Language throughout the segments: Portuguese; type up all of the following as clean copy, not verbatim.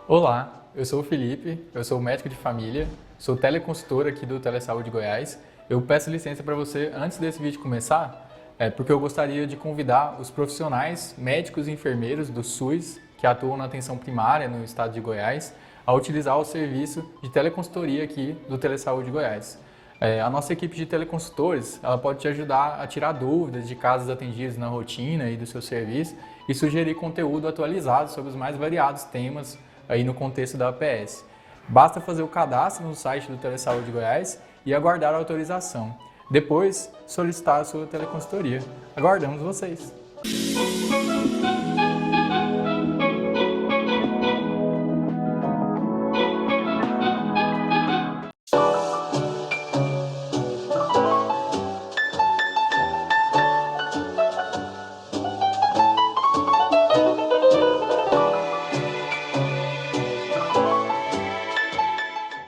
Olá, eu sou o Felipe, eu sou médico de família, sou teleconsultor aqui do Telesaúde Goiás. Eu peço licença para você antes desse vídeo começar, porque eu gostaria de convidar os profissionais, médicos e enfermeiros do SUS que atuam na atenção primária no estado de Goiás a utilizar o serviço de teleconsultoria aqui do Telesaúde Goiás. A nossa equipe de teleconsultores, ela pode te ajudar a tirar dúvidas de casos atendidos na rotina e do seu serviço e sugerir conteúdo atualizado sobre os mais variados temas aí no contexto da APS. Basta fazer o cadastro no site do Telesaúde Goiás e aguardar a autorização. Depois, solicitar a sua teleconsultoria. Aguardamos vocês!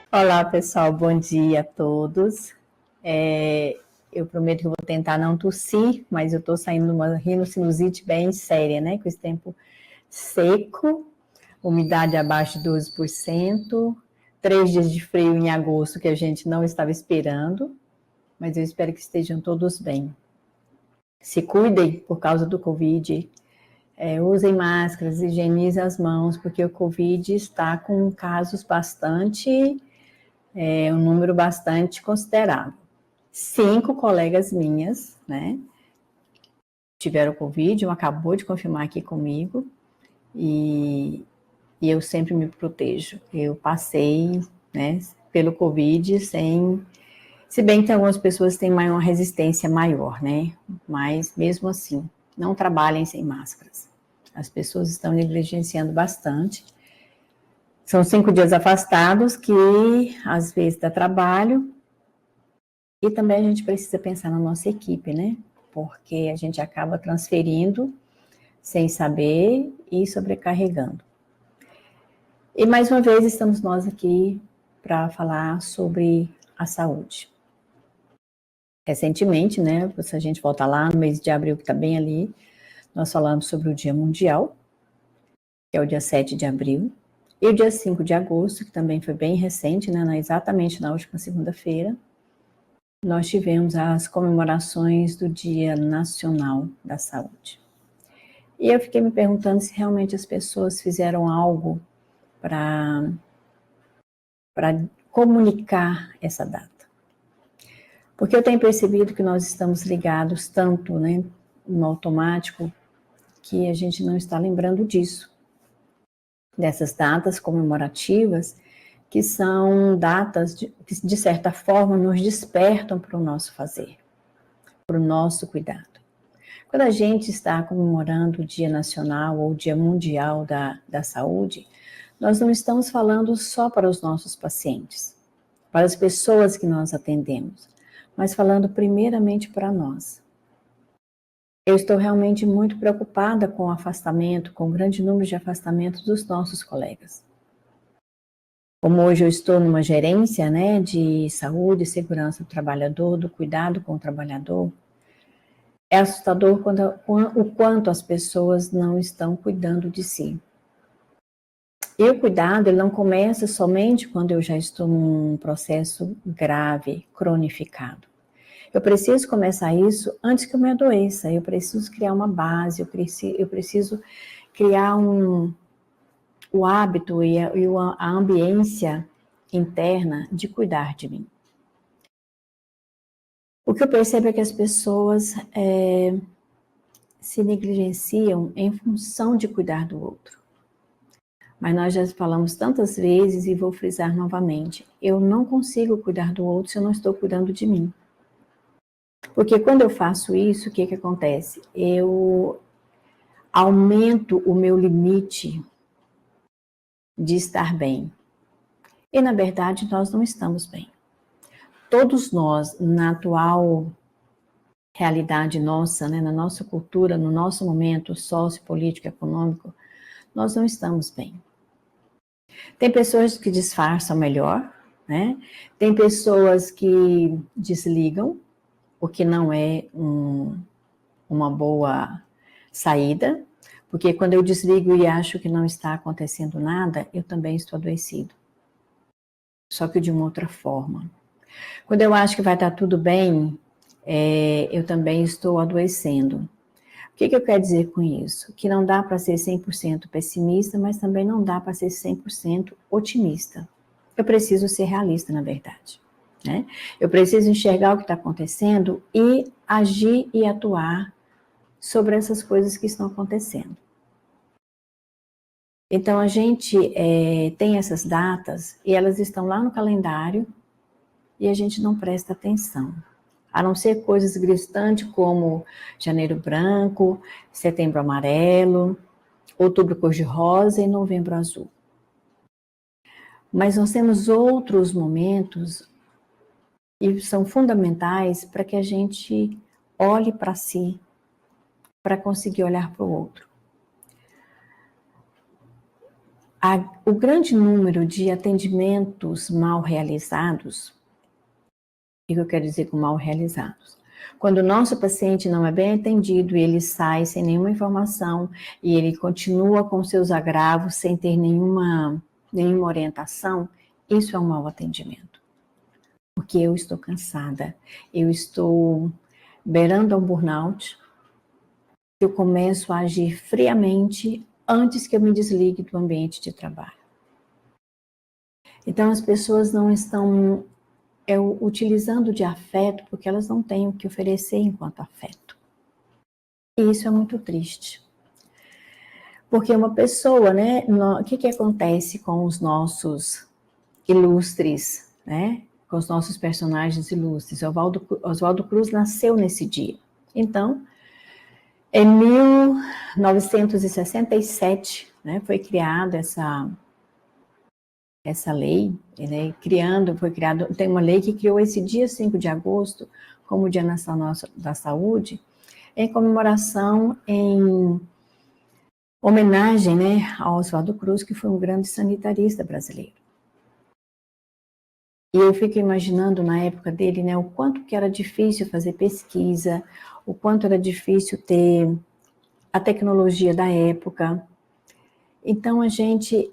Olá, pessoal, bom dia a todos. Eu prometo que eu vou tentar não tossir, mas eu estou saindo de uma rinocinusite bem séria, né? Com esse tempo seco, umidade abaixo de 12%, 3 dias de frio em agosto que a gente não estava esperando, mas eu espero que estejam todos bem. Se cuidem por causa do Covid, usem máscaras, higienizem as mãos, porque o Covid está com casos um número bastante considerável. 5 colegas minhas, né, tiveram Covid, um acabou de confirmar aqui comigo, e eu sempre me protejo. Eu passei, né, pelo Covid se bem que algumas pessoas têm uma resistência maior, né, mas mesmo assim, não trabalhem sem máscaras. As pessoas estão negligenciando bastante. São 5 dias afastados que, às vezes, dá trabalho. E também a gente precisa pensar na nossa equipe, né? Porque a gente acaba transferindo sem saber e sobrecarregando. E, mais uma vez, estamos nós aqui para falar sobre a saúde. Recentemente, né, se a gente voltar lá no mês de abril, que está bem ali, nós falamos sobre o Dia Mundial, que é o dia 7 de abril, e o dia 5 de agosto, que também foi bem recente, né, exatamente na última segunda-feira, nós tivemos as comemorações do Dia Nacional da Saúde. E eu fiquei me perguntando se realmente as pessoas fizeram algo para comunicar essa data. Porque eu tenho percebido que nós estamos ligados tanto, né, no automático, que a gente não está lembrando disso. Dessas datas comemorativas, que são datas que, de certa forma, nos despertam para o nosso fazer, para o nosso cuidado. Quando a gente está comemorando o Dia Nacional ou o Dia Mundial da Saúde, nós não estamos falando só para os nossos pacientes, para as pessoas que nós atendemos, mas falando primeiramente para nós. Eu estou realmente muito preocupada com o afastamento, com o grande número de afastamentos dos nossos colegas. Como hoje eu estou numa gerência, né, de saúde e segurança do trabalhador, do cuidado com o trabalhador, é assustador o quanto as pessoas não estão cuidando de si. E o cuidado, ele não começa somente quando eu já estou num processo grave, cronificado. Eu preciso começar isso antes que eu me adoeça, eu preciso criar uma base, eu preciso criar o hábito e a ambiência interna de cuidar de mim. O que eu percebo é que as pessoas se negligenciam em função de cuidar do outro. Mas nós já falamos tantas vezes e vou frisar novamente, eu não consigo cuidar do outro se eu não estou cuidando de mim. Porque quando eu faço isso, o que acontece? Eu aumento o meu limite de estar bem. E, na verdade, nós não estamos bem. Todos nós, na atual realidade nossa, né, na nossa cultura, no nosso momento sociopolítico, econômico, nós não estamos bem. Tem pessoas que disfarçam melhor, né? Tem pessoas que desligam, o que não é uma boa saída, Porque quando eu desligo e acho que não está acontecendo nada, eu também estou adoecido. Só que de uma outra forma. Quando eu acho que vai estar tudo bem, eu também estou adoecendo. O que eu quero dizer com isso? Que não dá para ser 100% pessimista, mas também não dá para ser 100% otimista. Eu preciso ser realista, na verdade. Né? Eu preciso enxergar o que está acontecendo e agir e atuar sobre essas coisas que estão acontecendo. Então, a gente tem essas datas e elas estão lá no calendário e a gente não presta atenção. A não ser coisas gritantes como janeiro branco, setembro amarelo, outubro cor-de-rosa e novembro azul. Mas nós temos outros momentos e são fundamentais para que a gente olhe para si, para conseguir olhar para o outro. O grande número de atendimentos mal realizados, o que eu quero dizer com mal realizados? Quando o nosso paciente não é bem atendido e ele sai sem nenhuma informação e ele continua com seus agravos sem ter nenhuma orientação, isso é um mau atendimento. Porque eu estou cansada, eu estou beirando a um burnout, eu começo a agir friamente antes que eu me desligue do ambiente de trabalho. Então as pessoas não estão utilizando de afeto porque elas não têm o que oferecer enquanto afeto. E isso é muito triste. Porque uma pessoa, né, o que acontece com os nossos ilustres, né, com os nossos personagens ilustres? Oswaldo Cruz nasceu nesse dia. Então, em 1967, né, foi criada essa lei, né, tem uma lei que criou esse dia 5 de agosto como Dia Nacional da Saúde, em comemoração, em homenagem, né, ao Oswaldo Cruz, que foi um grande sanitarista brasileiro. E eu fico imaginando na época dele, né, o quanto que era difícil fazer pesquisa, o quanto era difícil ter a tecnologia da época. Então a gente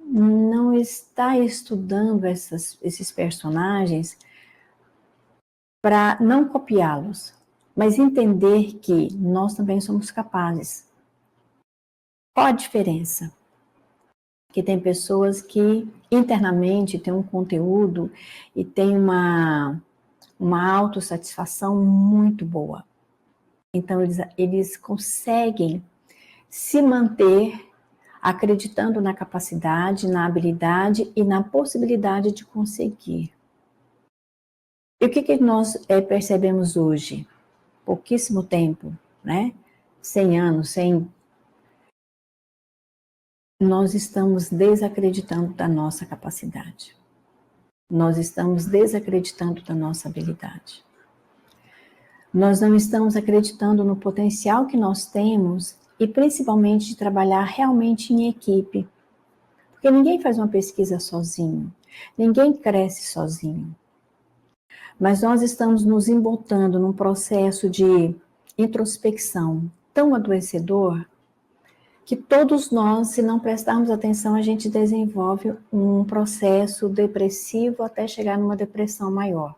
não está estudando esses personagens para não copiá-los, mas entender que nós também somos capazes. Qual a diferença? Que tem pessoas que internamente têm um conteúdo e têm uma autossatisfação muito boa. Então eles conseguem se manter acreditando na capacidade, na habilidade e na possibilidade de conseguir. E o que nós percebemos hoje? Pouquíssimo tempo, né? 100 anos, nós estamos desacreditando da nossa capacidade. Nós estamos desacreditando da nossa habilidade. Nós não estamos acreditando no potencial que nós temos e principalmente de trabalhar realmente em equipe. Porque ninguém faz uma pesquisa sozinho, ninguém cresce sozinho. Mas nós estamos nos embotando num processo de introspecção tão adoecedor que todos nós, se não prestarmos atenção, a gente desenvolve um processo depressivo até chegar numa depressão maior.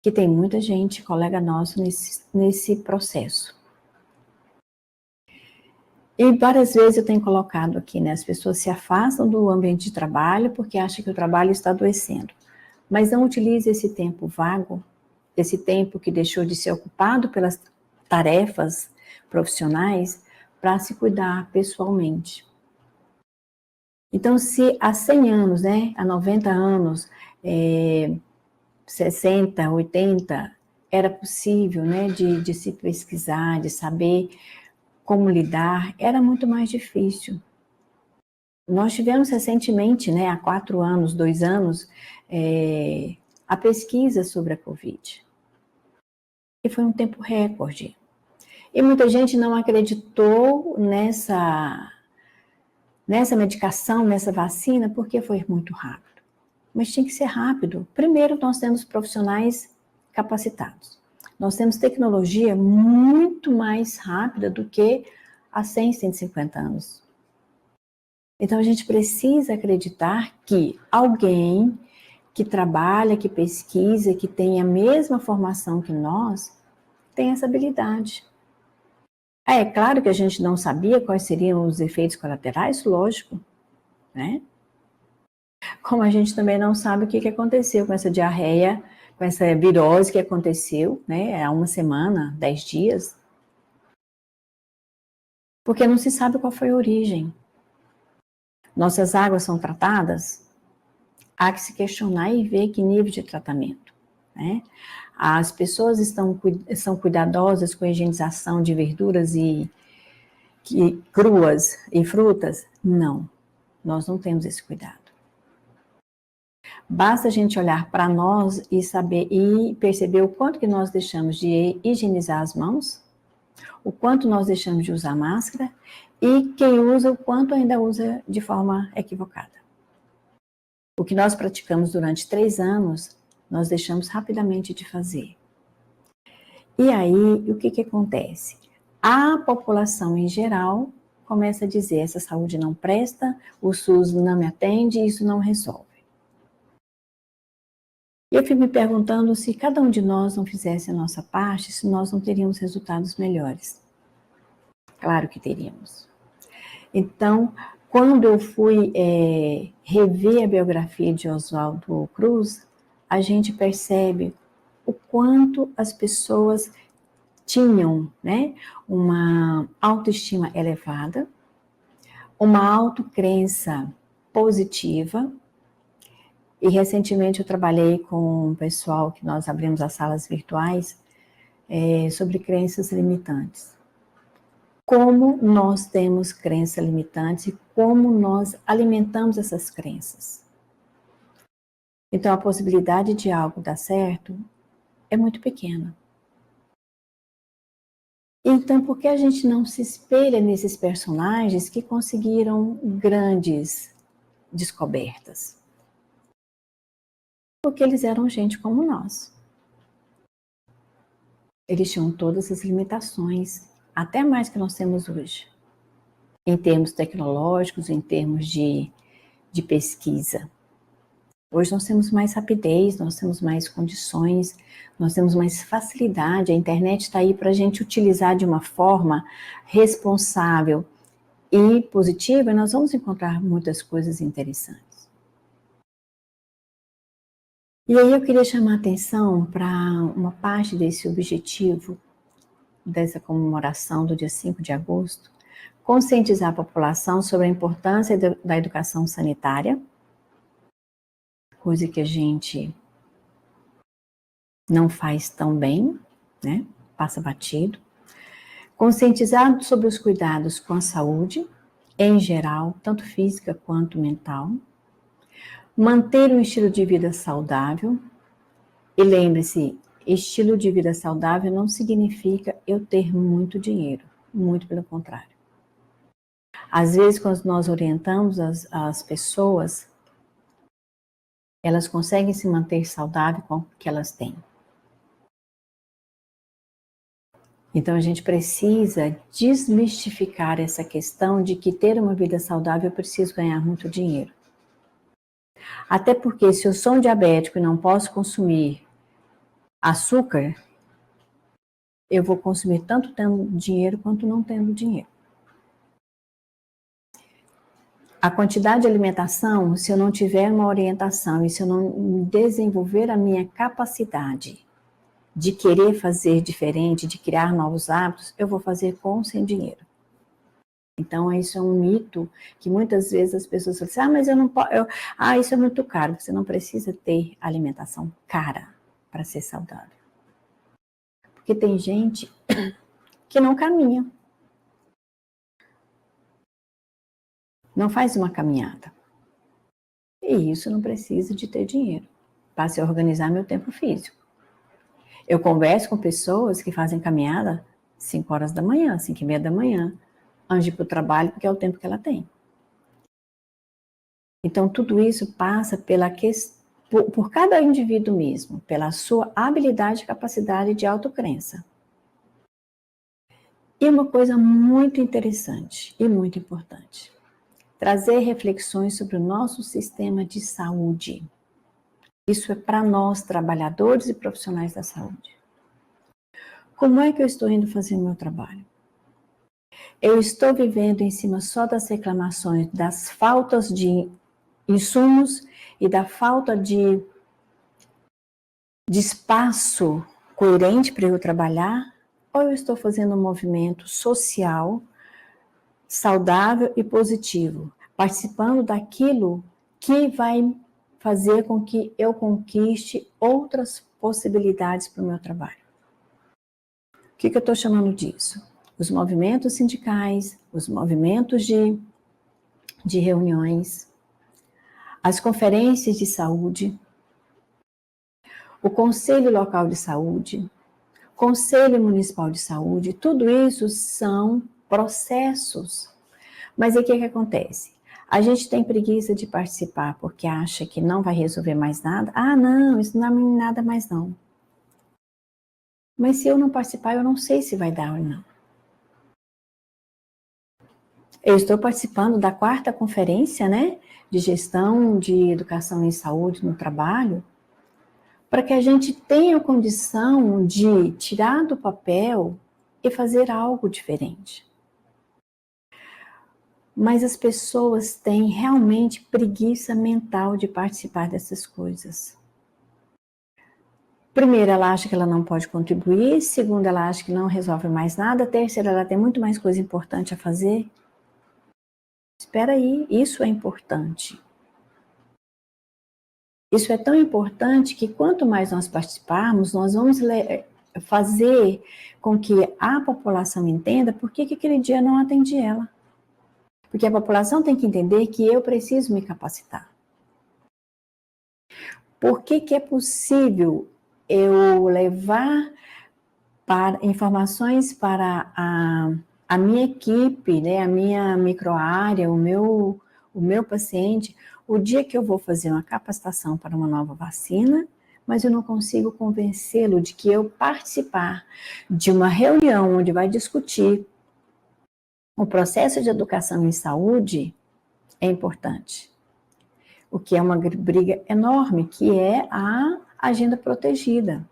Que tem muita gente, colega nosso, nesse processo. E várias vezes eu tenho colocado aqui, né, as pessoas se afastam do ambiente de trabalho porque acham que o trabalho está adoecendo. Mas não utilize esse tempo vago, esse tempo que deixou de ser ocupado pelas tarefas profissionais, para se cuidar pessoalmente. Então, se há 100 anos, né, há 90 anos, 60, 80, era possível, né, de se pesquisar, de saber como lidar, era muito mais difícil. Nós tivemos recentemente, né, há 4 anos, 2 anos, a pesquisa sobre a Covid. E foi um tempo recorde. E muita gente não acreditou nessa medicação, nessa vacina, porque foi muito rápido. Mas tinha que ser rápido. Primeiro, nós temos profissionais capacitados. Nós temos tecnologia muito mais rápida do que há 100, 150 anos. Então a gente precisa acreditar que alguém que trabalha, que pesquisa, que tem a mesma formação que nós, tem essa habilidade. É claro que a gente não sabia quais seriam os efeitos colaterais, lógico, né? Como a gente também não sabe o que aconteceu com essa diarreia, com essa virose que aconteceu, né, há uma semana, 10 dias, porque não se sabe qual foi a origem. Nossas águas são tratadas? Há que se questionar e ver que nível de tratamento, né? As pessoas são cuidadosas com a higienização de verduras e cruas e frutas? Não, nós não temos esse cuidado. Basta a gente olhar para nós e saber e perceber o quanto que nós deixamos de higienizar as mãos, o quanto nós deixamos de usar máscara e quem usa, o quanto ainda usa de forma equivocada. O que nós praticamos durante 3 anos, nós deixamos rapidamente de fazer. E aí, o que acontece? A população em geral começa a dizer, essa saúde não presta, o SUS não me atende, isso não resolve. E eu fico me perguntando se cada um de nós não fizesse a nossa parte, se nós não teríamos resultados melhores. Claro que teríamos. Então, quando eu fui rever a biografia de Oswaldo Cruz, a gente percebe o quanto as pessoas tinham, né, uma autoestima elevada, uma autocrença positiva. E recentemente eu trabalhei com um pessoal que nós abrimos as salas virtuais sobre crenças limitantes. Como nós temos crenças limitantes e como nós alimentamos essas crenças. Então a possibilidade de algo dar certo é muito pequena. Então por que a gente não se espelha nesses personagens que conseguiram grandes descobertas? Porque eles eram gente como nós. Eles tinham todas as limitações, até mais que nós temos hoje, em termos tecnológicos, em termos de pesquisa. Hoje nós temos mais rapidez, nós temos mais condições, nós temos mais facilidade, a internet está aí para a gente utilizar de uma forma responsável e positiva, e nós vamos encontrar muitas coisas interessantes. E aí eu queria chamar a atenção para uma parte desse objetivo, dessa comemoração do dia 5 de agosto, conscientizar a população sobre a importância da educação sanitária, coisa que a gente não faz tão bem, né? Passa batido. Conscientizar sobre os cuidados com a saúde, em geral, tanto física quanto mental. Manter um estilo de vida saudável. E lembre-se, estilo de vida saudável não significa eu ter muito dinheiro, muito pelo contrário. Às vezes, quando nós orientamos as pessoas, elas conseguem se manter saudáveis com o que elas têm. Então, a gente precisa desmistificar essa questão de que ter uma vida saudável eu preciso ganhar muito dinheiro. Até porque se eu sou um diabético e não posso consumir açúcar, eu vou consumir tanto tendo dinheiro quanto não tendo dinheiro. A quantidade de alimentação, se eu não tiver uma orientação e se eu não desenvolver a minha capacidade de querer fazer diferente, de criar novos hábitos, eu vou fazer com ou sem dinheiro. Então, isso é um mito que muitas vezes as pessoas falam assim, mas eu não posso, isso é muito caro. Você não precisa ter alimentação cara para ser saudável. Porque tem gente que não caminha. Não faz uma caminhada. E isso não precisa de ter dinheiro. Basta eu organizar meu tempo físico. Eu converso com pessoas que fazem caminhada 5 horas da manhã, 5:30 da manhã, antes de ir para o trabalho, porque é o tempo que ela tem. Então, tudo isso passa por cada indivíduo mesmo, pela sua habilidade e capacidade de autocrença. E uma coisa muito interessante e muito importante, trazer reflexões sobre o nosso sistema de saúde. Isso é para nós, trabalhadores e profissionais da saúde. Como é que eu estou indo fazer o meu trabalho? Eu estou vivendo em cima só das reclamações, das faltas de insumos e da falta de espaço coerente para eu trabalhar? Ou eu estou fazendo um movimento social, saudável e positivo, participando daquilo que vai fazer com que eu conquiste outras possibilidades para o meu trabalho? O que eu estou chamando disso? Os movimentos sindicais, os movimentos de reuniões, as conferências de saúde, o Conselho Local de Saúde, Conselho Municipal de Saúde, tudo isso são processos. Mas aí o que acontece? A gente tem preguiça de participar porque acha que não vai resolver mais nada. Ah, não, isso não é nada mais não. Mas se eu não participar, eu não sei se vai dar ou não. Eu estou participando da 4ª conferência, né, de gestão de educação em saúde no trabalho, para que a gente tenha condição de tirar do papel e fazer algo diferente. Mas as pessoas têm realmente preguiça mental de participar dessas coisas. Primeiro, ela acha que ela não pode contribuir. Segundo, ela acha que não resolve mais nada. Terceiro, ela tem muito mais coisa importante a fazer. Espera aí, isso é importante. Isso é tão importante que quanto mais nós participarmos, nós vamos fazer com que a população entenda por que aquele dia não atendi ela. Porque a população tem que entender que eu preciso me capacitar. Por que é possível eu levar informações para a minha equipe, né, a minha microárea, o meu paciente, o dia que eu vou fazer uma capacitação para uma nova vacina, mas eu não consigo convencê-lo de que eu participar de uma reunião onde vai discutir o processo de educação em saúde é importante. O que é uma briga enorme, que é a agenda protegida.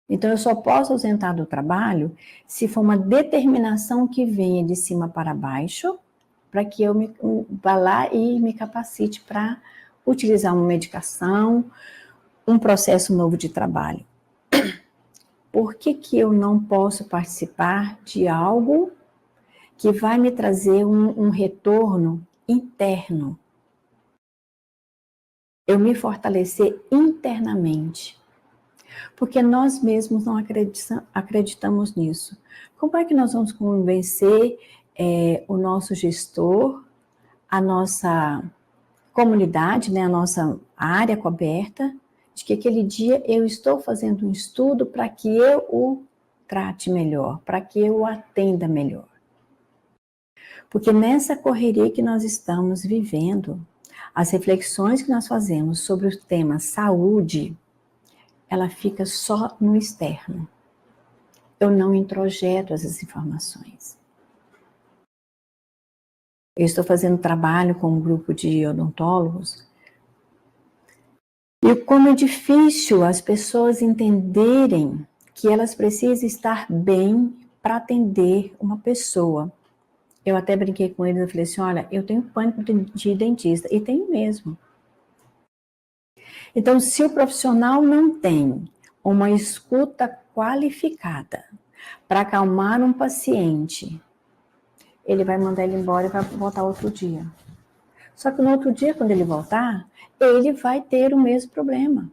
Então, eu só posso ausentar do trabalho se for uma determinação que venha de cima para baixo, para que eu vá lá e me capacite para utilizar uma medicação, um processo novo de trabalho. Por que eu não posso participar de algo que vai me trazer um retorno interno? Eu me fortalecer internamente. Porque nós mesmos não acreditamos nisso. Como é que nós vamos convencer o nosso gestor, a nossa comunidade, né, a nossa área coberta, de que aquele dia eu estou fazendo um estudo para que eu o trate melhor, para que eu o atenda melhor? Porque nessa correria que nós estamos vivendo, as reflexões que nós fazemos sobre o tema saúde, ela fica só no externo. Eu não introjeto essas informações. Eu estou fazendo trabalho com um grupo de odontólogos e como é difícil as pessoas entenderem que elas precisam estar bem para atender uma pessoa. Eu até brinquei com eles e falei assim, olha, eu tenho pânico de dentista, e tenho mesmo. Então, se o profissional não tem uma escuta qualificada para acalmar um paciente, ele vai mandar ele embora e vai voltar outro dia. Só que no outro dia, quando ele voltar, ele vai ter o mesmo problema.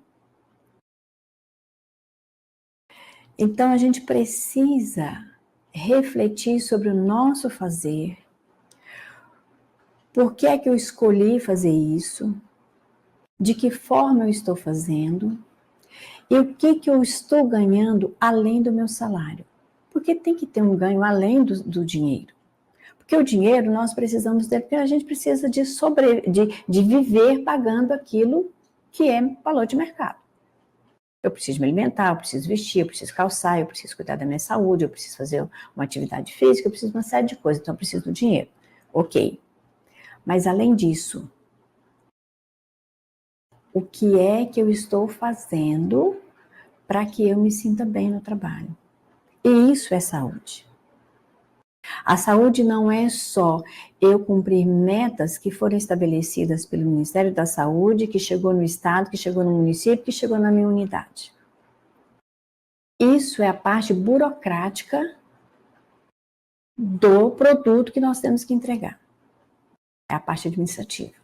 Então, a gente precisa refletir sobre o nosso fazer. Por que é que eu escolhi fazer isso? De que forma eu estou fazendo? E o que eu estou ganhando além do meu salário? Porque tem que ter um ganho além do dinheiro. Porque o dinheiro nós precisamos ter, porque a gente precisa de viver pagando aquilo que é valor de mercado. Eu preciso me alimentar, eu preciso vestir, eu preciso calçar, eu preciso cuidar da minha saúde, eu preciso fazer uma atividade física, eu preciso de uma série de coisas, então eu preciso do dinheiro. Ok. Mas além disso, o que é que eu estou fazendo para que eu me sinta bem no trabalho? E isso é saúde. A saúde não é só eu cumprir metas que foram estabelecidas pelo Ministério da Saúde, que chegou no estado, que chegou no município, que chegou na minha unidade. Isso é a parte burocrática do produto que nós temos que entregar. É a parte administrativa.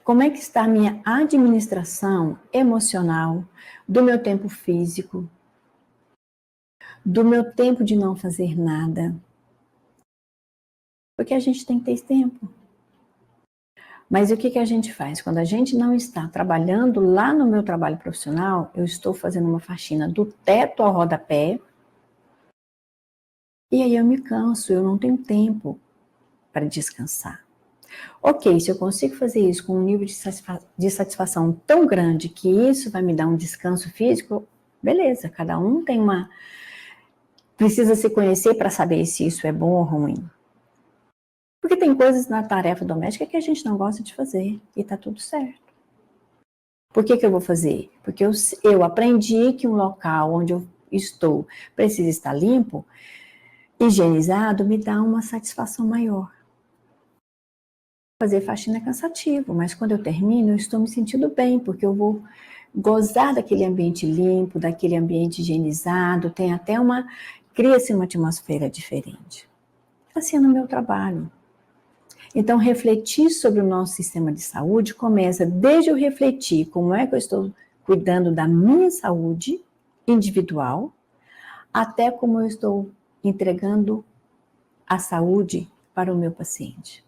Como é que está a minha administração emocional, do meu tempo físico, do meu tempo de não fazer nada? Porque a gente tem que ter esse tempo. Mas o que a gente faz? Quando a gente não está trabalhando lá no meu trabalho profissional, eu estou fazendo uma faxina do teto ao rodapé, e aí eu me canso, eu não tenho tempo para descansar. Ok, se eu consigo fazer isso com um nível de satisfação tão grande que isso vai me dar um descanso físico, beleza, cada um tem precisa se conhecer para saber se isso é bom ou ruim. Porque tem coisas na tarefa doméstica que a gente não gosta de fazer e tá tudo certo. Por que eu vou fazer? Porque eu aprendi que um local onde eu estou precisa estar limpo, higienizado, me dá uma satisfação maior. Fazer faxina é cansativo, mas quando eu termino, eu estou me sentindo bem, porque eu vou gozar daquele ambiente limpo, daquele ambiente higienizado, cria-se uma atmosfera diferente. Assim é no meu trabalho. Então, refletir sobre o nosso sistema de saúde começa desde eu refletir como é que eu estou cuidando da minha saúde individual, até como eu estou entregando a saúde para o meu paciente.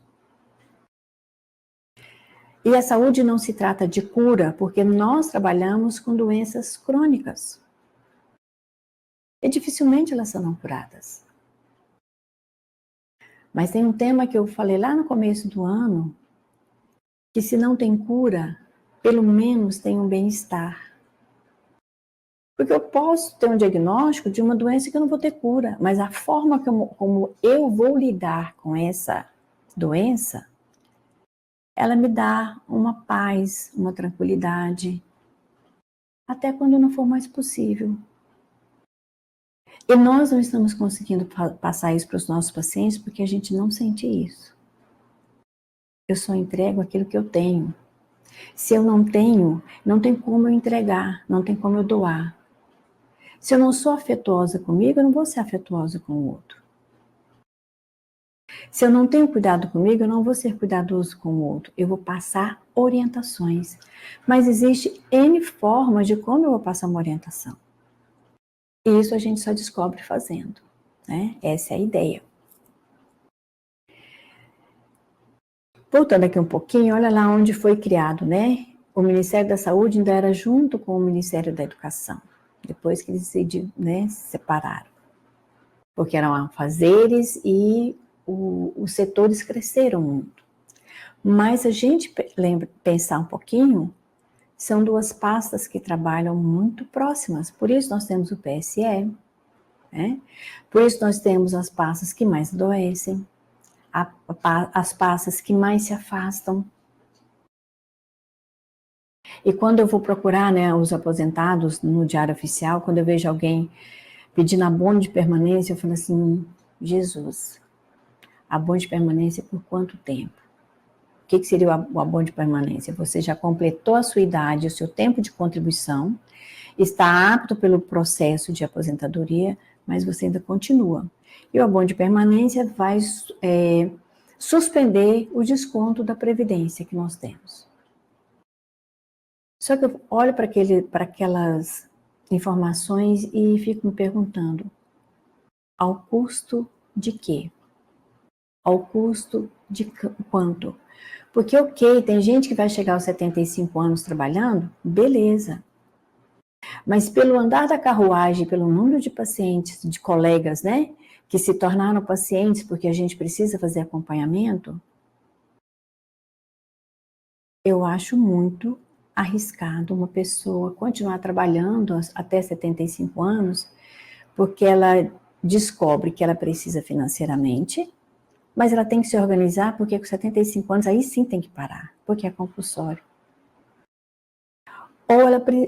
E a saúde não se trata de cura, porque nós trabalhamos com doenças crônicas. E dificilmente elas serão curadas. Mas tem um tema que eu falei lá no começo do ano, que se não tem cura, pelo menos tem um bem-estar. Porque eu posso ter um diagnóstico de uma doença que eu não vou ter cura, mas a forma como eu vou lidar com essa doença, ela me dá uma paz, uma tranquilidade, até quando não for mais possível. E nós não estamos conseguindo passar isso para os nossos pacientes porque a gente não sente isso. Eu só entrego aquilo que eu tenho. Se eu não tenho, não tem como eu entregar, não tem como eu doar. Se eu não sou afetuosa comigo, eu não vou ser afetuosa com o outro. Se eu não tenho cuidado comigo, eu não vou ser cuidadoso com o outro. Eu vou passar orientações. Mas existe N formas de como eu vou passar uma orientação. E isso a gente só descobre fazendo, né? Essa é a ideia. Voltando aqui um pouquinho, olha lá onde foi criado, né? O Ministério da Saúde ainda era junto com o Ministério da Educação, depois que eles se separaram. Porque eram afazeres e os setores cresceram muito. Mas a gente pensar um pouquinho, são duas pastas que trabalham muito próximas, por isso nós temos o PSE, né? Por isso nós temos as pastas que mais adoecem, as pastas que mais se afastam. E quando eu vou procurar, né, os aposentados no Diário Oficial, quando eu vejo alguém pedindo abono de permanência, eu falo assim, Jesus, abono de permanência por quanto tempo? O que seria o abono de permanência? Você já completou a sua idade, o seu tempo de contribuição, está apto pelo processo de aposentadoria, mas você ainda continua. E o abono de permanência vai suspender o desconto da previdência que nós temos. Só que eu olho para aquelas informações e fico me perguntando, ao custo de quê? Ao custo de quanto? Porque, ok, tem gente que vai chegar aos 75 anos trabalhando, beleza. Mas pelo andar da carruagem, pelo número de pacientes, de colegas, né, que se tornaram pacientes porque a gente precisa fazer acompanhamento, eu acho muito arriscado uma pessoa continuar trabalhando até 75 anos, porque ela descobre que ela precisa financeiramente, mas ela tem que se organizar, porque com 75 anos aí sim tem que parar, porque é compulsório.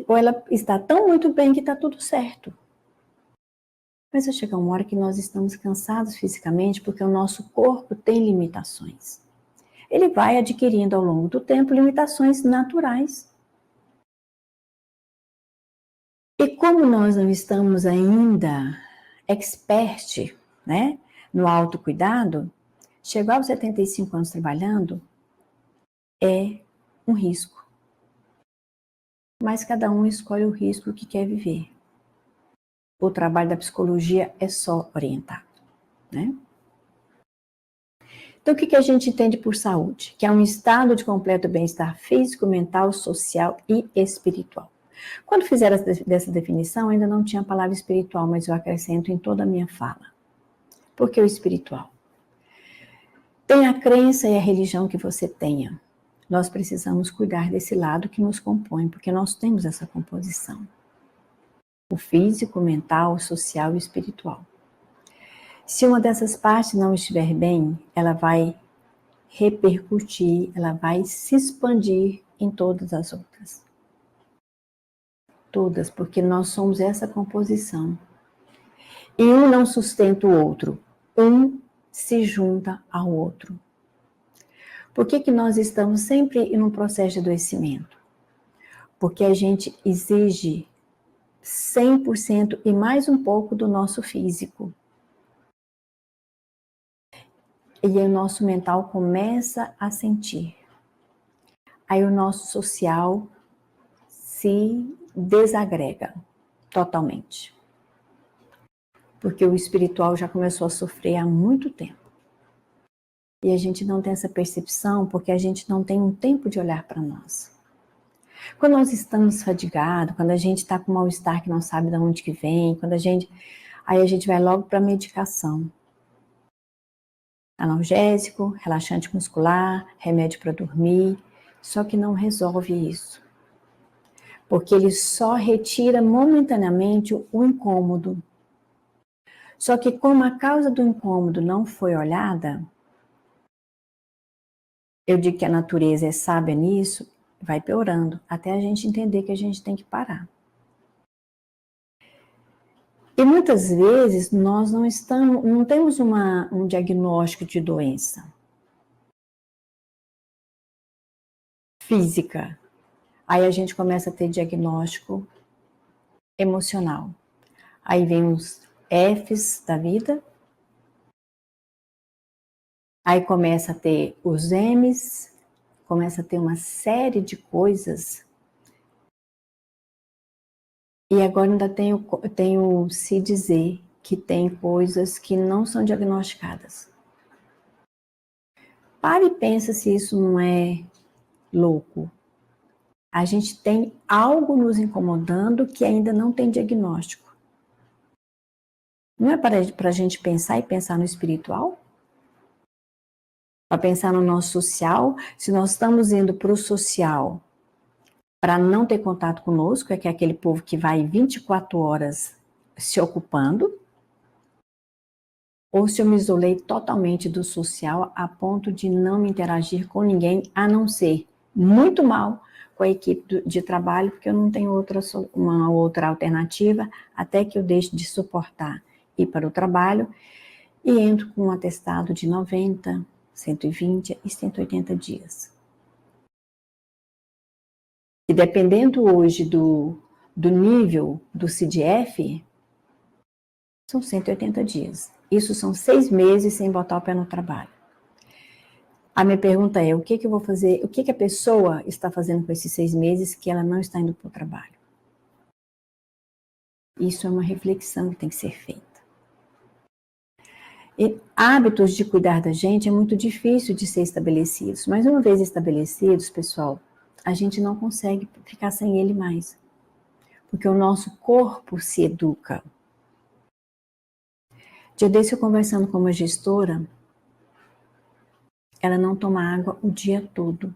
Ou ela está tão muito bem que está tudo certo. Mas vai chegar uma hora que nós estamos cansados fisicamente, porque o nosso corpo tem limitações. Ele vai adquirindo ao longo do tempo limitações naturais. E como nós não estamos ainda expert, né, no autocuidado, chegar aos 75 anos trabalhando é um risco. Mas cada um escolhe o risco que quer viver. O trabalho da psicologia é só orientar, né? Então, o que a gente entende por saúde? Que é um estado de completo bem-estar físico, mental, social e espiritual. Quando fizeram dessa definição, ainda não tinha a palavra espiritual, mas eu acrescento em toda a minha fala. Por que o espiritual? Tem a crença e a religião que você tenha. Nós precisamos cuidar desse lado que nos compõe, porque nós temos essa composição. O físico, mental, social e espiritual. Se uma dessas partes não estiver bem, ela vai repercutir, ela vai se expandir em todas as outras. Todas, porque nós somos essa composição. E um não sustenta o outro, um se junta ao outro. Por que nós estamos sempre em um processo de adoecimento? Porque a gente exige 100% e mais um pouco do nosso físico. E aí o nosso mental começa a sentir. Aí o nosso social se desagrega totalmente. Porque o espiritual já começou a sofrer há muito tempo. E a gente não tem essa percepção porque a gente não tem um tempo de olhar para nós. Quando nós estamos fadigados, quando a gente está com mal-estar que não sabe de onde que vem, aí a gente vai logo para a medicação. Analgésico, relaxante muscular, remédio para dormir, só que não resolve isso. Porque ele só retira momentaneamente o incômodo. Só que como a causa do incômodo não foi olhada, eu digo que a natureza é sábia nisso, vai piorando, até a gente entender que a gente tem que parar. E muitas vezes nós não temos um diagnóstico de doença física. Aí a gente começa a ter diagnóstico emocional. Aí vem os Fs da vida. Aí começa a ter os Ms, começa a ter uma série de coisas. E agora ainda tenho se dizer que tem coisas que não são diagnosticadas. Pare e pensa se isso não é louco. A gente tem algo nos incomodando que ainda não tem diagnóstico. Não é para a gente pensar e pensar no espiritual? Para pensar no nosso social? Se nós estamos indo para o social para não ter contato conosco, que é aquele povo que vai 24 horas se ocupando, ou se eu me isolei totalmente do social a ponto de não interagir com ninguém, a não ser muito mal com a equipe de trabalho, porque eu não tenho uma outra alternativa, até que eu deixe de suportar ir para o trabalho e entro com um atestado de 90, 120 e 180 dias. E dependendo hoje do nível do CDF, são 180 dias. Isso são 6 meses sem botar o pé no trabalho. A minha pergunta é, o que eu vou fazer, o que a pessoa está fazendo com esses 6 meses que ela não está indo para o trabalho? Isso é uma reflexão que tem que ser feita. E hábitos de cuidar da gente é muito difícil de ser estabelecidos, mas uma vez estabelecidos, pessoal, a gente não consegue ficar sem ele mais. Porque o nosso corpo se educa. Dia desse eu conversando com uma gestora, ela não toma água o dia todo.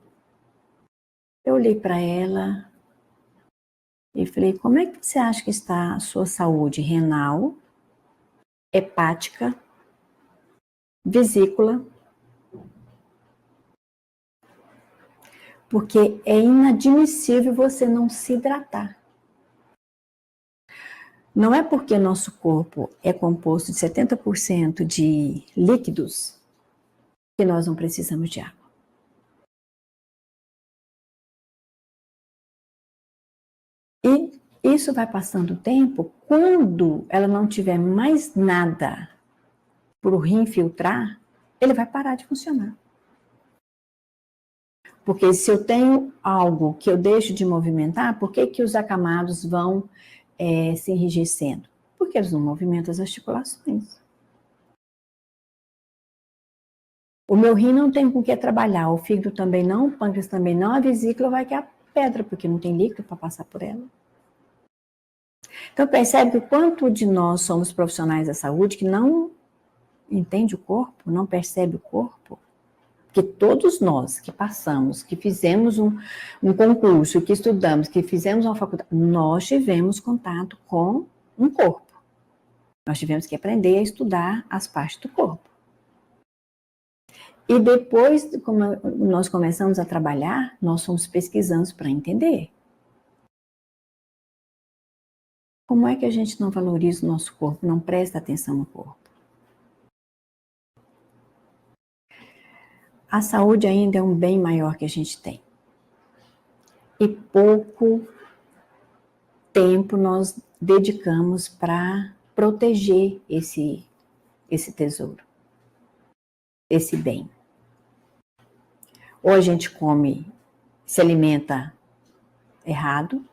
Eu olhei para ela e falei, como é que você acha que está a sua saúde renal, hepática, vesícula? Porque é inadmissível você não se hidratar. Não é porque nosso corpo é composto de 70% de líquidos que nós não precisamos de água. E isso vai passando o tempo, quando ela não tiver mais nada para o rim filtrar, ele vai parar de funcionar. Porque se eu tenho algo que eu deixo de movimentar, por que que os acamados vão se enrijecendo? Porque eles não movimentam as articulações. O meu rim não tem com o que trabalhar, o fígado também não, o pâncreas também não, a vesícula vai que é a pedra, porque não tem líquido para passar por ela. Então percebe que o quanto de nós somos profissionais da saúde que não entende o corpo, não percebe o corpo, que todos nós que passamos, que fizemos um concurso, que estudamos, que fizemos uma faculdade, nós tivemos contato com um corpo. Nós tivemos que aprender a estudar as partes do corpo. E depois, como nós começamos a trabalhar, nós fomos pesquisando para entender. Como é que a gente não valoriza o nosso corpo, não presta atenção no corpo? A saúde ainda é um bem maior que a gente tem. E pouco tempo nós dedicamos para proteger esse tesouro, esse bem. Ou a gente come, se alimenta errado,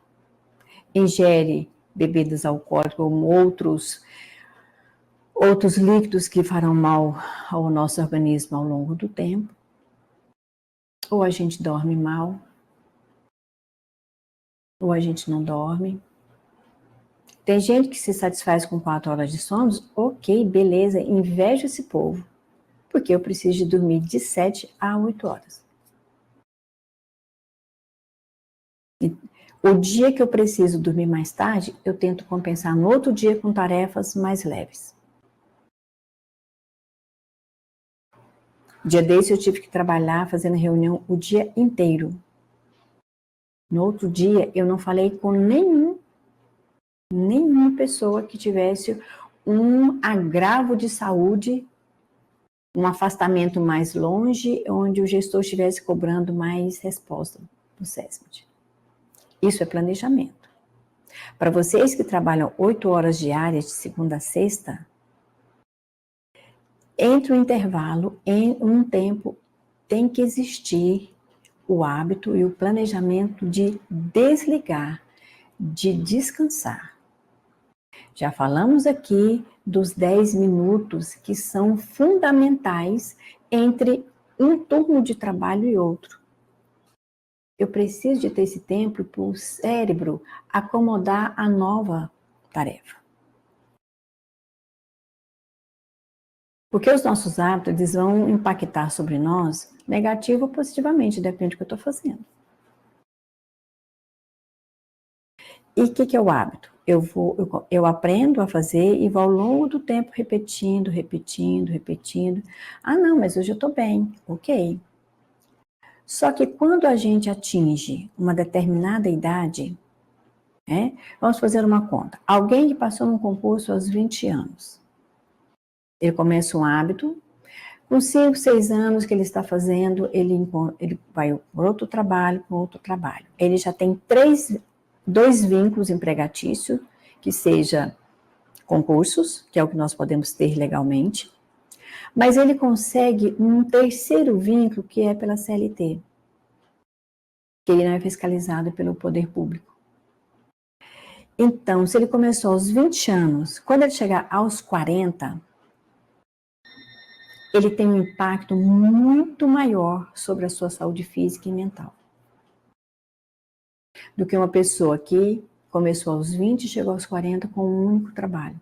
ingere bebidas alcoólicas ou outros líquidos que farão mal ao nosso organismo ao longo do tempo, ou a gente dorme mal, ou a gente não dorme. Tem gente que se satisfaz com 4 horas de sono, ok, beleza, invejo esse povo, porque eu preciso de dormir de 7 a 8 horas. E o dia que eu preciso dormir mais tarde, eu tento compensar no outro dia com tarefas mais leves. Dia desse eu tive que trabalhar fazendo reunião o dia inteiro. No outro dia eu não falei com nenhuma pessoa que tivesse um agravo de saúde, um afastamento mais longe, onde o gestor estivesse cobrando mais resposta do SESMIT. Isso é planejamento. Para vocês que trabalham 8 horas diárias, de segunda a sexta, entre o intervalo, em um tempo, tem que existir o hábito e o planejamento de desligar, de descansar. Já falamos aqui dos 10 minutos que são fundamentais entre um turno de trabalho e outro. Eu preciso de ter esse tempo para o cérebro acomodar a nova tarefa. Porque os nossos hábitos, eles vão impactar sobre nós, negativo ou positivamente, depende do que eu estou fazendo. E o que é o hábito? Eu aprendo a fazer e vou ao longo do tempo repetindo. Ah, não, mas hoje eu estou bem, ok. Só que quando a gente atinge uma determinada idade, vamos fazer uma conta. Alguém que passou num concurso aos 20 anos, ele começa um hábito, com 5, 6 anos que ele está fazendo, ele vai por outro trabalho, Ele já tem 2 vínculos empregatícios, que seja concursos, que é o que nós podemos ter legalmente, mas ele consegue um terceiro vínculo, que é pela CLT, que ele não é fiscalizado pelo poder público. Então, se ele começou aos 20 anos, quando ele chegar aos 40, ele tem um impacto muito maior sobre a sua saúde física e mental do que uma pessoa que começou aos 20 e chegou aos 40 com um único trabalho.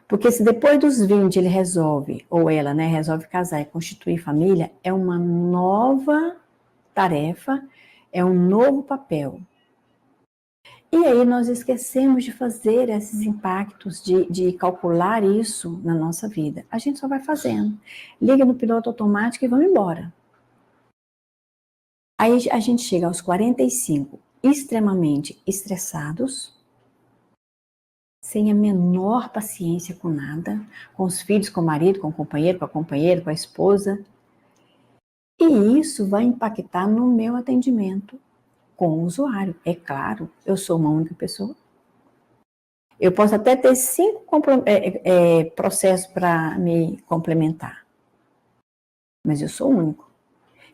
Porque se depois dos 20 ele resolve, ou ela, resolve casar e constituir família, é uma nova tarefa, é um novo papel. E aí nós esquecemos de fazer esses impactos, de calcular isso na nossa vida. A gente só vai fazendo. Liga no piloto automático e vamos embora. Aí a gente chega aos 45, extremamente estressados, sem a menor paciência com nada, com os filhos, com o marido, com o companheiro, com a companheira, com a esposa. E isso vai impactar no meu atendimento com o usuário. É claro, eu sou uma única pessoa. Eu posso até ter 5 processos para me complementar, mas eu sou único.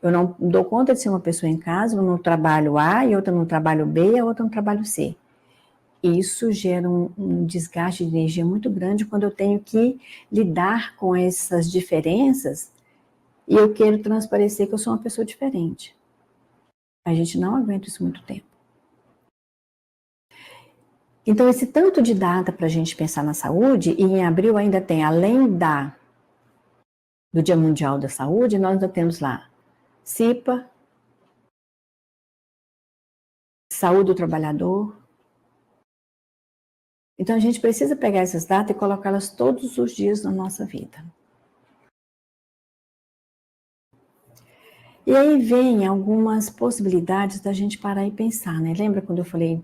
Eu não dou conta de ser uma pessoa em casa, uma no trabalho A e outra no trabalho B e a outra no trabalho C. Isso gera um desgaste de energia muito grande quando eu tenho que lidar com essas diferenças e eu quero transparecer que eu sou uma pessoa diferente. A gente não aguenta isso muito tempo. Então, esse tanto de data para a gente pensar na saúde, e em abril ainda tem, além do Dia Mundial da Saúde, nós ainda temos lá CIPA, Saúde do Trabalhador. Então, a gente precisa pegar essas datas e colocá-las todos os dias na nossa vida. E aí vem algumas possibilidades da gente parar e pensar, né? Lembra quando eu falei,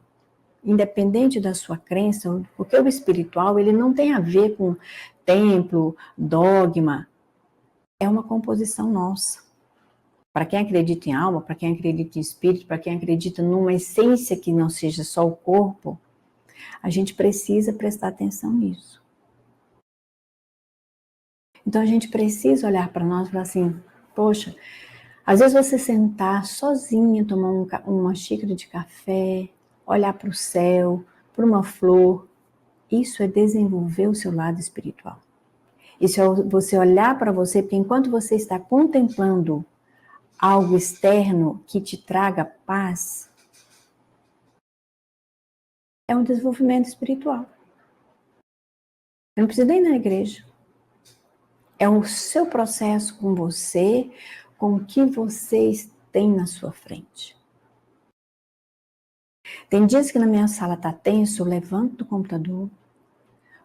independente da sua crença, porque o espiritual, ele não tem a ver com templo, dogma, é uma composição nossa. Para quem acredita em alma, para quem acredita em espírito, para quem acredita numa essência que não seja só o corpo, a gente precisa prestar atenção nisso. Então a gente precisa olhar para nós e falar assim, poxa, às vezes você sentar sozinha, tomar uma xícara de café, olhar para o céu, para uma flor, isso é desenvolver o seu lado espiritual. Isso é você olhar para você, porque enquanto você está contemplando algo externo que te traga paz, é um desenvolvimento espiritual. Eu não preciso nem ir na igreja. É o seu processo com você, com o que vocês têm na sua frente. Tem dias que na minha sala está tenso, eu levanto do computador,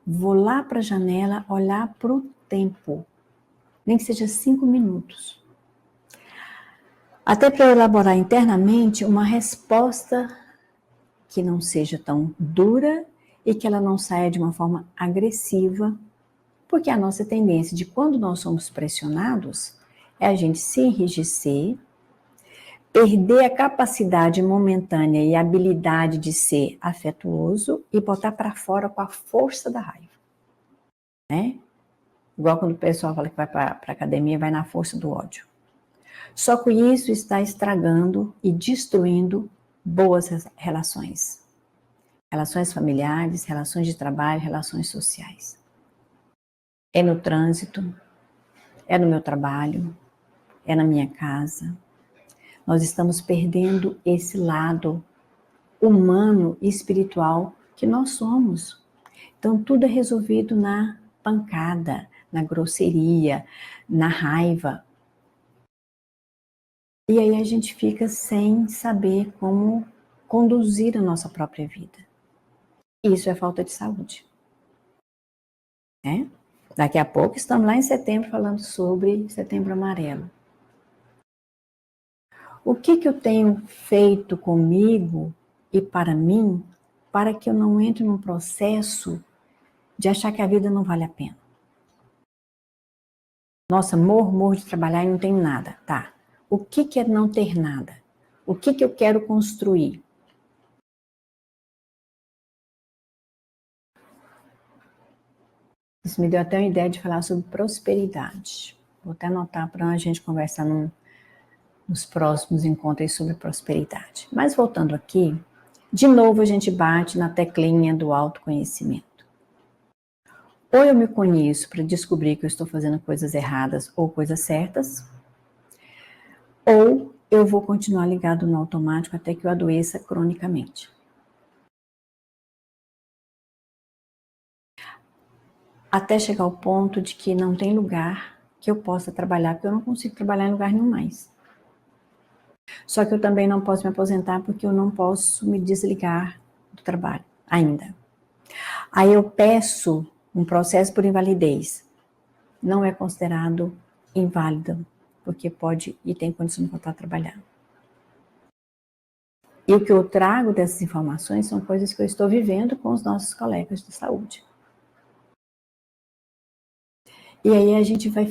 vou lá para a janela olhar para o tempo, nem que seja 5 minutos. Até para eu elaborar internamente uma resposta que não seja tão dura e que ela não saia de uma forma agressiva, porque a nossa tendência de quando nós somos pressionados é a gente se enrijecer, perder a capacidade momentânea e a habilidade de ser afetuoso e botar para fora com a força da raiva, né? Igual quando o pessoal fala que vai para a academia, vai na força do ódio. Só que isso está estragando e destruindo boas relações. Relações familiares, relações de trabalho, relações sociais. É no trânsito, é no meu trabalho, é na minha casa. Nós estamos perdendo esse lado humano e espiritual que nós somos. Então, tudo é resolvido na pancada, na grosseria, na raiva. E aí a gente fica sem saber como conduzir a nossa própria vida. Isso é falta de saúde. Né? Daqui a pouco estamos lá em setembro falando sobre Setembro Amarelo. O que eu tenho feito comigo e para mim, para que eu não entre num processo de achar que a vida não vale a pena? Nossa, morro de trabalhar e não tenho nada. Tá. O que é não ter nada? O que eu quero construir? Isso me deu até uma ideia de falar sobre prosperidade. Vou até anotar para a gente conversar nos próximos encontros sobre prosperidade. Mas voltando aqui, de novo a gente bate na teclinha do autoconhecimento. Ou eu me conheço para descobrir que eu estou fazendo coisas erradas ou coisas certas, ou eu vou continuar ligado no automático até que eu adoeça cronicamente. Até chegar ao ponto de que não tem lugar que eu possa trabalhar, porque eu não consigo trabalhar em lugar nenhum mais. Só que eu também não posso me aposentar porque eu não posso me desligar do trabalho ainda. Aí eu peço um processo por invalidez. Não é considerado inválido, porque pode e tem condição de voltar a trabalhar. E o que eu trago dessas informações são coisas que eu estou vivendo com os nossos colegas de saúde. E aí a gente vai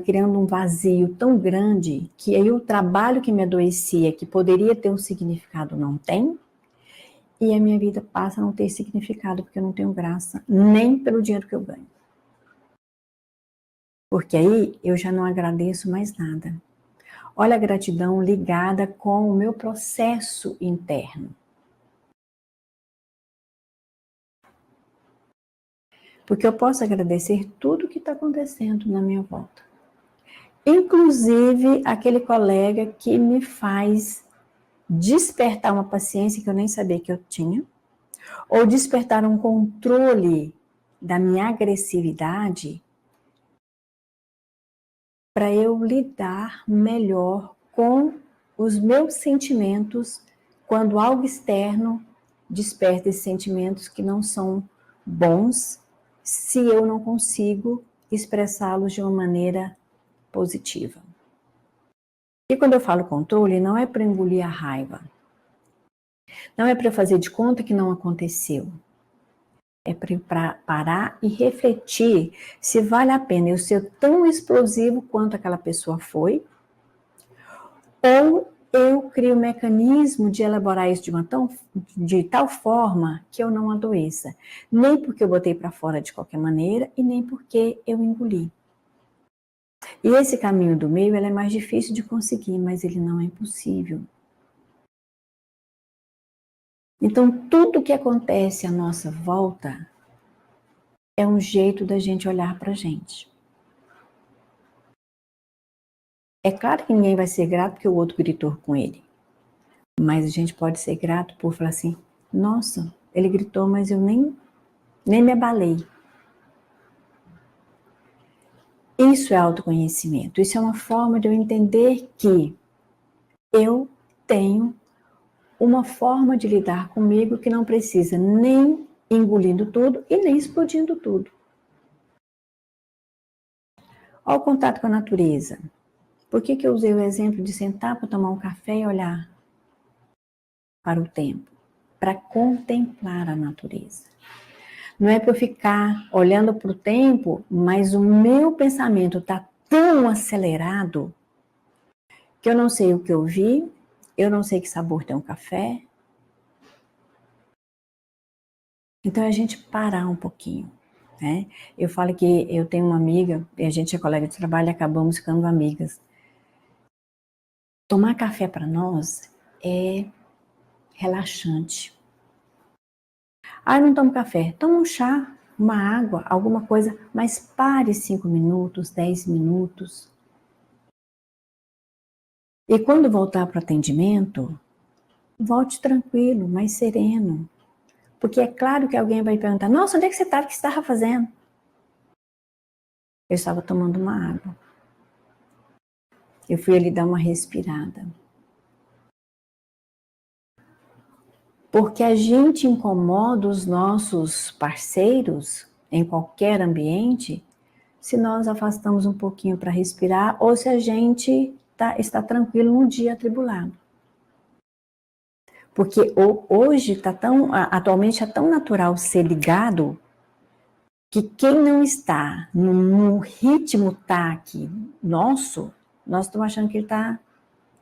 criando um vazio tão grande, que aí o trabalho que me adoecia, que poderia ter um significado, não tem, e a minha vida passa a não ter significado, porque eu não tenho graça, nem pelo dinheiro que eu ganho. Porque aí eu já não agradeço mais nada. Olha a gratidão ligada com o meu processo interno. Porque eu posso agradecer tudo que está acontecendo na minha volta. Inclusive aquele colega que me faz despertar uma paciência que eu nem sabia que eu tinha, ou despertar um controle da minha agressividade para eu lidar melhor com os meus sentimentos quando algo externo desperta esses sentimentos que não são bons, se eu não consigo expressá-los de uma maneira positiva. E quando eu falo controle, não é para engolir a raiva, não é para eu fazer de conta que não aconteceu, é para parar e refletir se vale a pena eu ser tão explosivo quanto aquela pessoa foi, ou eu crio um mecanismo de elaborar isso de tal forma que eu não adoeça. Nem porque eu botei para fora de qualquer maneira e nem porque eu engoli. E esse caminho do meio ele é mais difícil de conseguir, mas ele não é impossível. Então, tudo que acontece à nossa volta é um jeito da gente olhar para a gente. É claro que ninguém vai ser grato porque o outro gritou com ele. Mas a gente pode ser grato por falar assim, nossa, ele gritou, mas eu nem me abalei. Isso é autoconhecimento. Isso é uma forma de eu entender que eu tenho uma forma de lidar comigo que não precisa nem engolindo tudo e nem explodindo tudo. Olha o contato com a natureza. Por que eu usei o exemplo de sentar para tomar um café e olhar para o tempo? Para contemplar a natureza. Não é para eu ficar olhando para o tempo, mas o meu pensamento está tão acelerado que eu não sei o que eu vi, eu não sei que sabor tem um café. Então, a gente parar um pouquinho, né? Eu falo que eu tenho uma amiga, e a gente é colega de trabalho e acabamos ficando amigas. Tomar café para nós é relaxante. Ah, eu não tomo café. Toma um chá, uma água, alguma coisa, mas pare 5 minutos, 10 minutos. E quando voltar para o atendimento, volte tranquilo, mais sereno. Porque é claro que alguém vai perguntar, nossa, onde é que você estava? O que você estava fazendo? Eu estava tomando uma água. Eu fui ali dar uma respirada. Porque a gente incomoda os nossos parceiros em qualquer ambiente se nós afastamos um pouquinho para respirar ou se a gente está tranquilo num dia atribulado. Porque hoje atualmente é tão natural ser ligado que quem não está no ritmo TAC nosso, nós estamos achando que ele está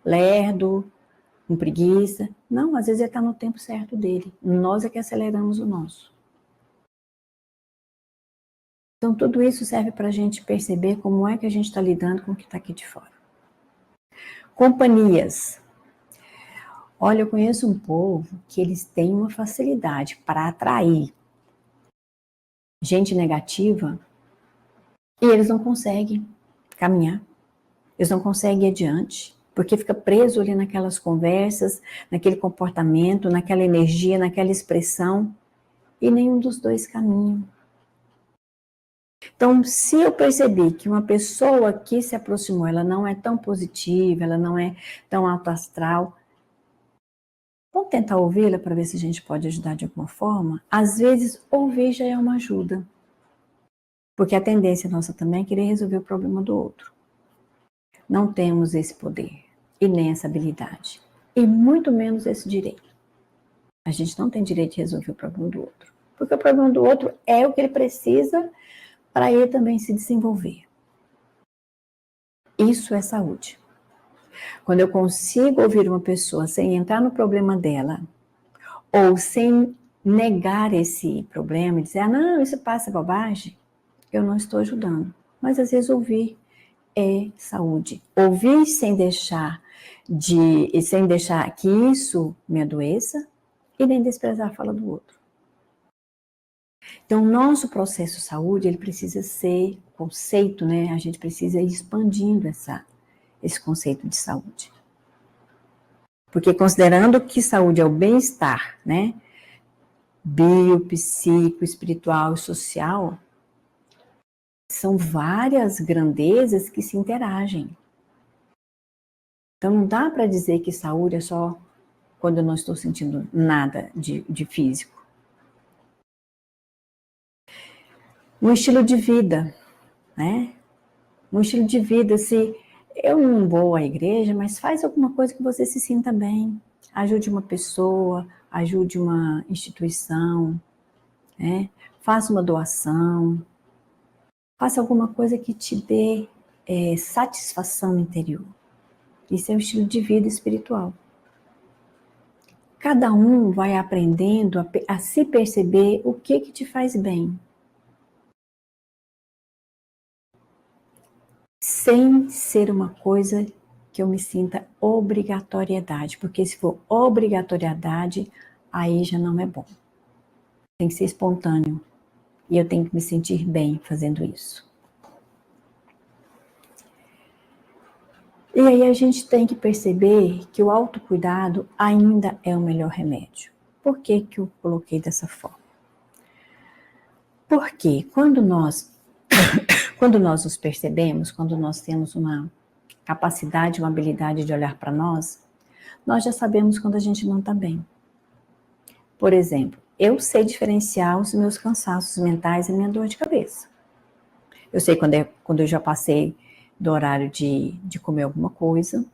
lerdo, com preguiça. Não, às vezes ele está no tempo certo dele. Nós é que aceleramos o nosso. Então, tudo isso serve para a gente perceber como é que a gente está lidando com o que está aqui de fora. Companhias. Olha, eu conheço um povo que eles têm uma facilidade para atrair gente negativa e eles não conseguem caminhar. Eles não conseguem ir adiante, porque fica preso ali naquelas conversas, naquele comportamento, naquela energia, naquela expressão, e nenhum dos dois caminham. Então, se eu percebi que uma pessoa que se aproximou, ela não é tão positiva, ela não é tão alto astral, vamos tentar ouvi-la para ver se a gente pode ajudar de alguma forma? Às vezes, ouvir já é uma ajuda. Porque a tendência nossa também é querer resolver o problema do outro. Não temos esse poder e nem essa habilidade. E muito menos esse direito. A gente não tem direito de resolver o problema do outro. Porque o problema do outro é o que ele precisa para ele também se desenvolver. Isso é saúde. Quando eu consigo ouvir uma pessoa sem entrar no problema dela, ou sem negar esse problema e dizer, não, isso passa bobagem, eu não estou ajudando. Mas às vezes ouvir é saúde. Ouvir sem deixar que isso me adoeça e nem desprezar a fala do outro. Então, o nosso processo saúde, ele precisa ser conceito, né? A gente precisa ir expandindo esse conceito de saúde. Porque considerando que saúde é o bem-estar, né? Bio, psíquico, espiritual e social, são várias grandezas que se interagem. Então, não dá para dizer que saúde é só quando eu não estou sentindo nada de físico. Um estilo de vida, né? Um estilo de vida, se eu não vou à igreja, mas faz alguma coisa que você se sinta bem. Ajude uma pessoa, ajude uma instituição, né? Faça uma doação, faça alguma coisa que te dê satisfação interior. Isso é o estilo de vida espiritual. Cada um vai aprendendo a se perceber o que te faz bem. Sem ser uma coisa que eu me sinta obrigatoriedade, porque se for obrigatoriedade, aí já não é bom. Tem que ser espontâneo e eu tenho que me sentir bem fazendo isso. E aí a gente tem que perceber que o autocuidado ainda é o melhor remédio. Por que que eu coloquei dessa forma? Porque quando nós nos percebemos, quando nós temos uma capacidade, uma habilidade de olhar para nós já sabemos quando a gente não está bem. Por exemplo, eu sei diferenciar os meus cansaços mentais e minha dor de cabeça. Eu sei quando eu já passei do horário de comer alguma coisa,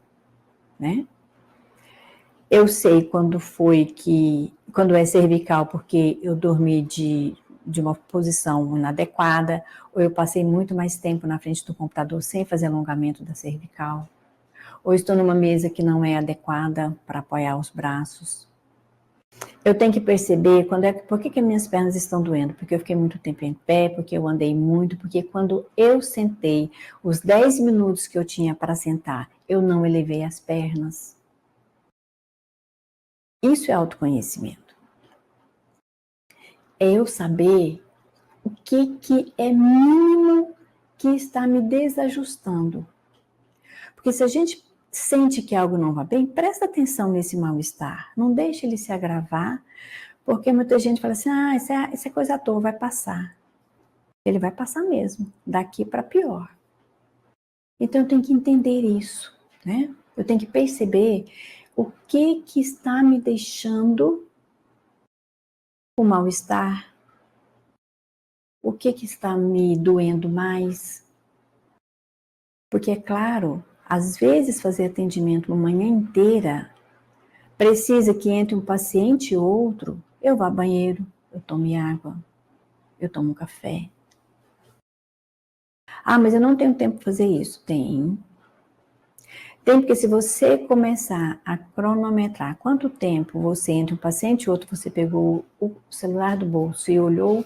né? Eu sei quando é cervical, porque eu dormi de uma posição inadequada, ou eu passei muito mais tempo na frente do computador sem fazer alongamento da cervical, ou estou numa mesa que não é adequada para apoiar os braços. Eu tenho que perceber por que minhas pernas estão doendo, porque eu fiquei muito tempo em pé, porque eu andei muito, porque quando eu sentei, os 10 minutos que eu tinha para sentar, eu não elevei as pernas. Isso é autoconhecimento. É eu saber o que é mínimo que está me desajustando. Porque se a gente sente que algo não vai bem, presta atenção nesse mal-estar. Não deixe ele se agravar, porque muita gente fala assim, isso é coisa à toa, vai passar. Ele vai passar mesmo, daqui para pior. Então eu tenho que entender isso, né? Eu tenho que perceber o que está me deixando com mal-estar, o que está me doendo mais. Porque, é claro, às vezes fazer atendimento uma manhã inteira precisa que entre um paciente e outro, eu vá ao banheiro, eu tome água, eu tomo café. Mas eu não tenho tempo para fazer isso. Tem, porque se você começar a cronometrar quanto tempo você entre um paciente e outro, você pegou o celular do bolso e olhou,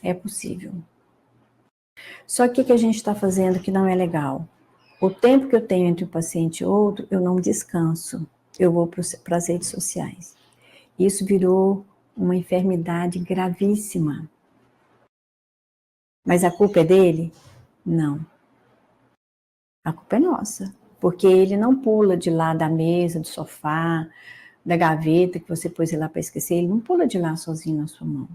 é possível. Só que o que a gente está fazendo que não é legal? O tempo que eu tenho entre um paciente e outro, eu não descanso. Eu vou para as redes sociais. Isso virou uma enfermidade gravíssima. Mas a culpa é dele? Não. A culpa é nossa. Porque ele não pula de lá da mesa, do sofá, da gaveta que você pôs ele lá para esquecer. Ele não pula de lá sozinho na sua mão.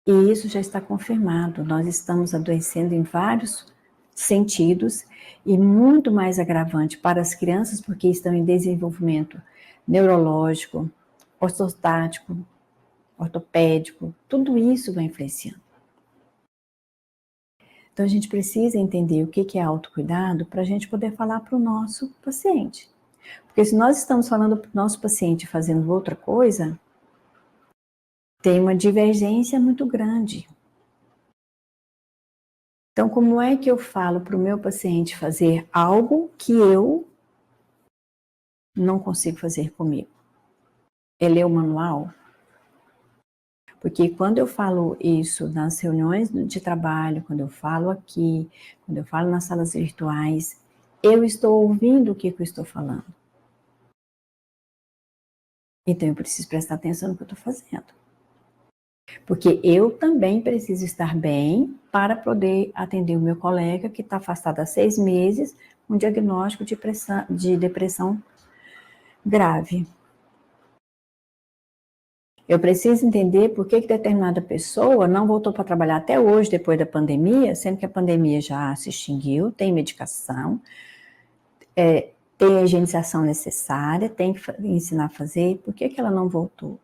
E isso já está confirmado. Nós estamos adoecendo em vários sentidos e muito mais agravante para as crianças, porque estão em desenvolvimento neurológico, ortostático, ortopédico, tudo isso vai influenciando. Então a gente precisa entender o que é autocuidado para a gente poder falar para o nosso paciente. Porque se nós estamos falando para o nosso paciente fazendo outra coisa, tem uma divergência muito grande. Então, como é que eu falo para o meu paciente fazer algo que eu não consigo fazer comigo? É ler o manual? Porque quando eu falo isso nas reuniões de trabalho, quando eu falo aqui, quando eu falo nas salas virtuais, eu estou ouvindo o que eu estou falando. Então, eu preciso prestar atenção no que eu estou fazendo. Porque eu também preciso estar bem para poder atender o meu colega que está afastado há 6 meses com diagnóstico de depressão grave. Eu preciso entender por que determinada pessoa não voltou para trabalhar até hoje, depois da pandemia, sendo que a pandemia já se extinguiu, tem medicação, tem a higienização necessária, tem que ensinar a fazer, por que ela não voltou?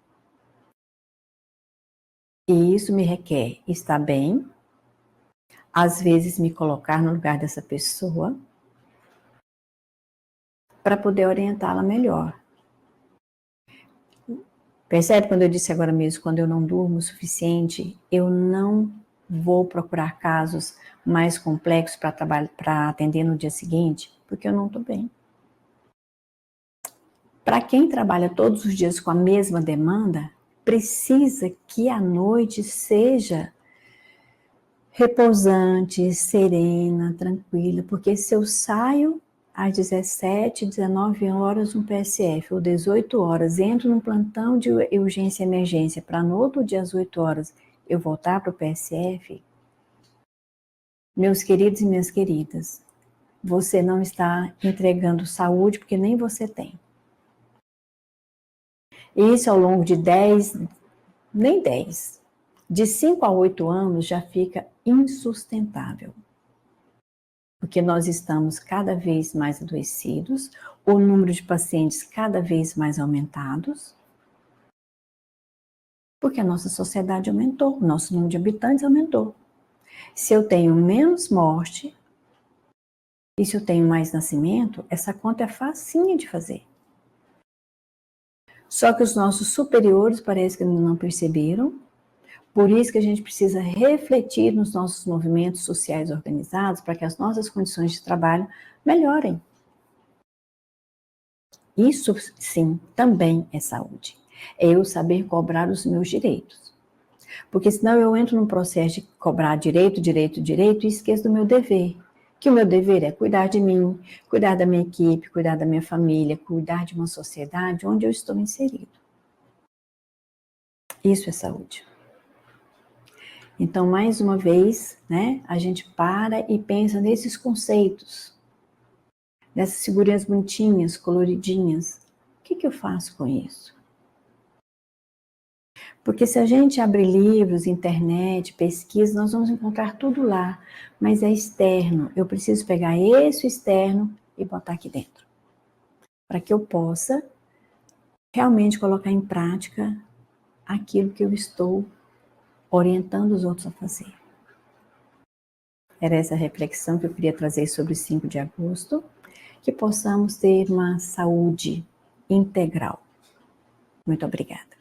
E isso me requer estar bem, às vezes me colocar no lugar dessa pessoa, para poder orientá-la melhor. Percebe quando eu disse agora mesmo, quando eu não durmo o suficiente, eu não vou procurar casos mais complexos para atender no dia seguinte, porque eu não estou bem. Para quem trabalha todos os dias com a mesma demanda, precisa que a noite seja repousante, serena, tranquila, porque se eu saio às 17, 19 horas no PSF, ou 18 horas, entro num plantão de urgência e emergência, para no outro dia às 8 horas eu voltar para o PSF, meus queridos e minhas queridas, você não está entregando saúde, porque nem você tem. Isso ao longo de 10, de 5 a 8 anos já fica insustentável. Porque nós estamos cada vez mais adoecidos, o número de pacientes cada vez mais aumentados, porque a nossa sociedade aumentou, o nosso número de habitantes aumentou. Se eu tenho menos morte, e se eu tenho mais nascimento, essa conta é facinha de fazer. Só que os nossos superiores parece que não perceberam, por isso que a gente precisa refletir nos nossos movimentos sociais organizados para que as nossas condições de trabalho melhorem. Isso, sim, também é saúde. É eu saber cobrar os meus direitos. Porque senão eu entro num processo de cobrar direito e esqueço do meu dever. Que o meu dever é cuidar de mim, cuidar da minha equipe, cuidar da minha família, cuidar de uma sociedade onde eu estou inserido. Isso é saúde. Então, mais uma vez, né, a gente para e pensa nesses conceitos, nessas figurinhas bonitinhas, coloridinhas. O que eu faço com isso? Porque se a gente abrir livros, internet, pesquisa, nós vamos encontrar tudo lá, mas é externo. Eu preciso pegar esse externo e botar aqui dentro, para que eu possa realmente colocar em prática aquilo que eu estou orientando os outros a fazer. Era essa reflexão que eu queria trazer sobre o 5 de agosto, que possamos ter uma saúde integral. Muito obrigada.